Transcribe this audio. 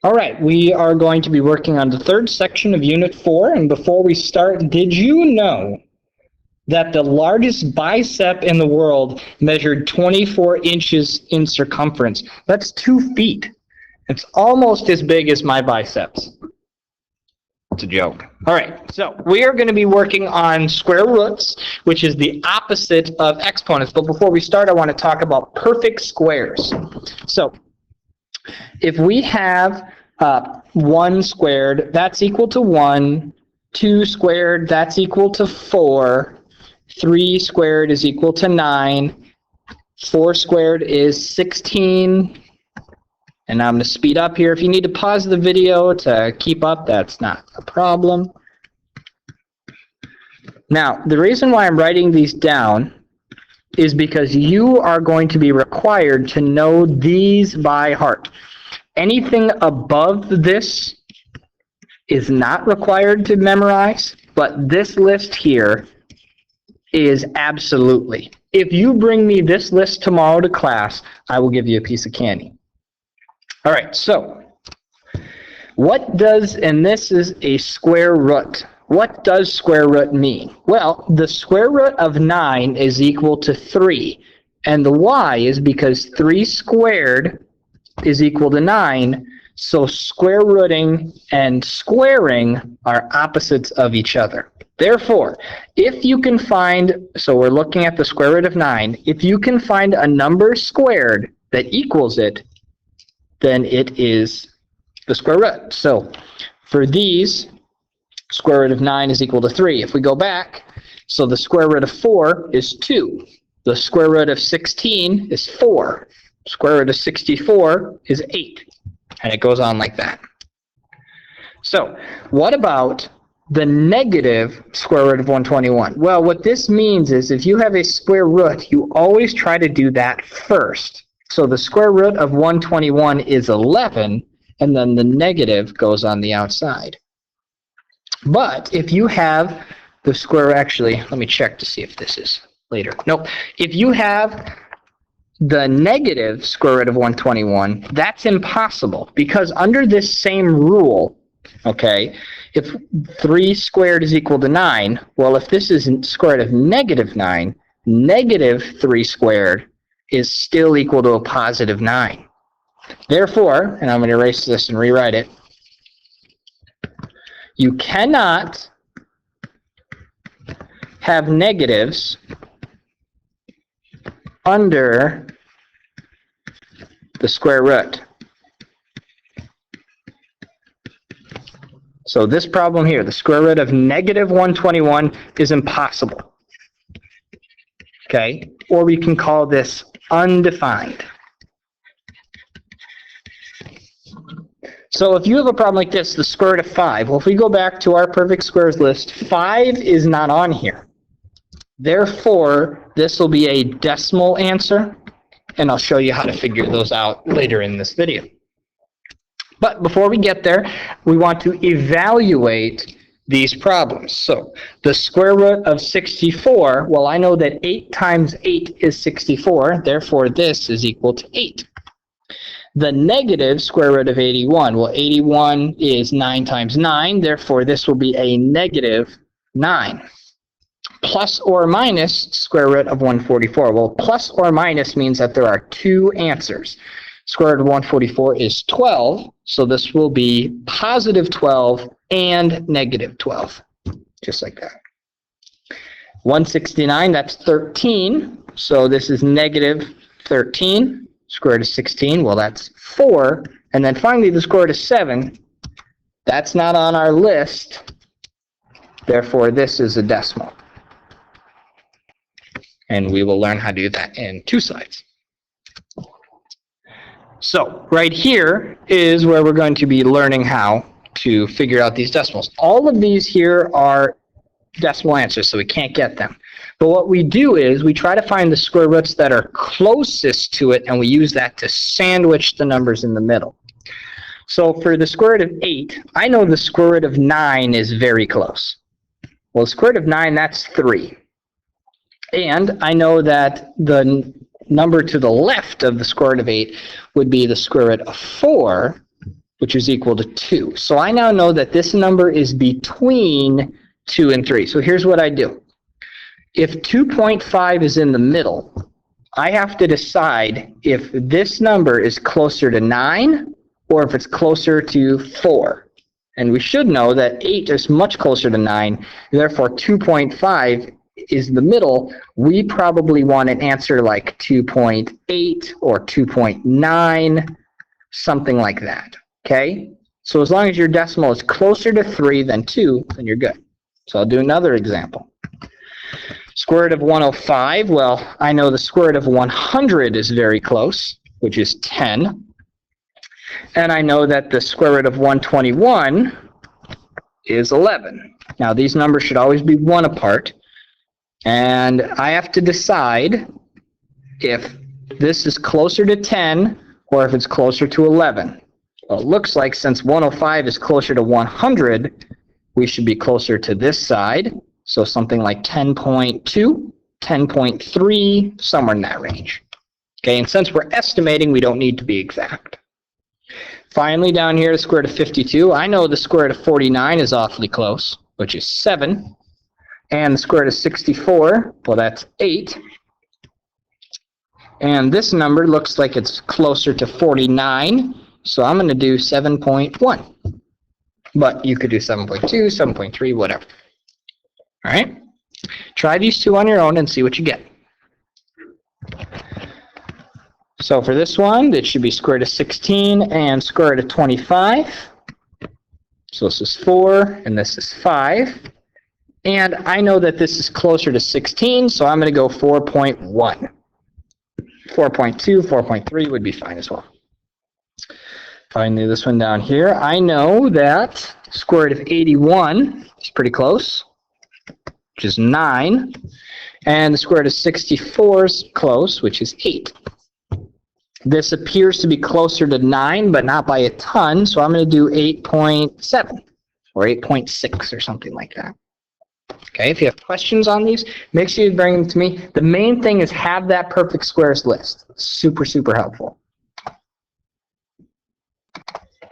All right, we are going to be working on the third section of Unit 4, and before we start, did you know that the largest bicep in the world measured 24 inches in circumference? That's 2 feet. It's almost as big as my biceps. It's a joke. All right, so we are going to be working on square roots, which is the opposite of exponents. But before we start, I want to talk about perfect squares. So if we have 1 squared, that's equal to 1. 2 squared, that's equal to 4. 3 squared is equal to 9. 4 squared is 16. And I'm going to speed up here. If you need to pause the video to keep up, that's not a problem. Now, the reason why I'm writing these down is because you are going to be required to know these by heart. Anything above this is not required to memorize, but this list here is absolutely. If you bring me this list tomorrow to class, I will give you a piece of candy. All right, so what does, and this is a square root. What does square root mean? Well, the square root of 9 is equal to 3. And the why is because 3 squared is equal to 9. So square rooting and squaring are opposites of each other. Therefore, if you can find, so we're looking at the square root of 9, if you can find a number squared that equals it, then it is the square root. So for these, square root of 9 is equal to 3. If we go back, so the square root of 4 is 2. The square root of 16 is 4. Square root of 64 is 8. And it goes on like that. So what about the negative square root of 121? Well, what this means is if you have a square root, you always try to do that first. So the square root of 121 is 11, and then the negative goes on the outside. But if you have the square, actually, let me check to see if this is later. Nope. If you have the negative square root of 121, that's impossible, because under this same rule, okay, if 3 squared is equal to 9, well, if this is square root of negative 9, negative 3 squared is still equal to a positive 9. Therefore, and I'm going to erase this and rewrite it, you cannot have negatives under the square root. So this problem here, the square root of negative 121 is impossible. Okay? Or we can call this undefined. So if you have a problem like this, the square root of 5, well, if we go back to our perfect squares list, 5 is not on here. Therefore, this will be a decimal answer, and I'll show you how to figure those out later in this video. But before we get there, we want to evaluate these problems. So the square root of 64, well, I know that 8 times 8 is 64, therefore this is equal to 8. The negative square root of 81, well, 81 is 9 times 9, therefore this will be a negative 9. Plus or minus square root of 144. Well, plus or minus means that there are 2 answers. Square root of 144 is 12, so this will be positive 12 and negative 12, just like that. 169, that's 13, so this is negative 13. Square root of 16, well, that's 4. And then finally, the square root of 7, that's not on our list, therefore this is a decimal. And we will learn how to do that in 2 slides. So right here is where we're going to be learning how to figure out these decimals. All of these here are decimal answers, so we can't get them. But what we do is we try to find the square roots that are closest to it, and we use that to sandwich the numbers in the middle. So for the square root of 8, I know the square root of 9 is very close. Well, the square root of 9, that's 3. And I know that the number to the left of the square root of 8 would be the square root of 4. which is equal to 2. So I now know that this number is between 2 and 3. So here's what I do. If 2.5 is in the middle, I have to decide if this number is closer to 9 or if it's closer to 4. And we should know that 8 is much closer to 9, therefore 2.5 is the middle. We probably want an answer like 2.8 or 2.9, something like that. Okay? So as long as your decimal is closer to 3 than 2, then you're good. So I'll do another example. Square root of 105, well, I know the square root of 100 is very close, which is 10. And I know that the square root of 121 is 11. Now, these numbers should always be 1 apart. And I have to decide if this is closer to 10 or if it's closer to 11. Well, it looks like since 105 is closer to 100, we should be closer to this side. So something like 10.2, 10.3, somewhere in that range. Okay, and since we're estimating, we don't need to be exact. Finally, down here, the square root of 52. I know the square root of 49 is awfully close, which is 7. And the square root of 64, well, that's 8. And this number looks like it's closer to 49, so I'm going to do 7.1. But you could do 7.2, 7.3, whatever. All right? Try these two on your own and see what you get. So for this one, it should be square root of 16 and square root of 25. So this is 4 and this is 5. And I know that this is closer to 16, so I'm going to go 4.1. 4.2, 4.3 would be fine as well. Finally, this one down here, I know that square root of 81 is pretty close, which is 9. And the square root of 64 is close, which is 8. This appears to be closer to 9, but not by a ton, so I'm going to do 8.7 or 8.6 or something like that. Okay, if you have questions on these, make sure you bring them to me. The main thing is have that perfect squares list. Super, super helpful.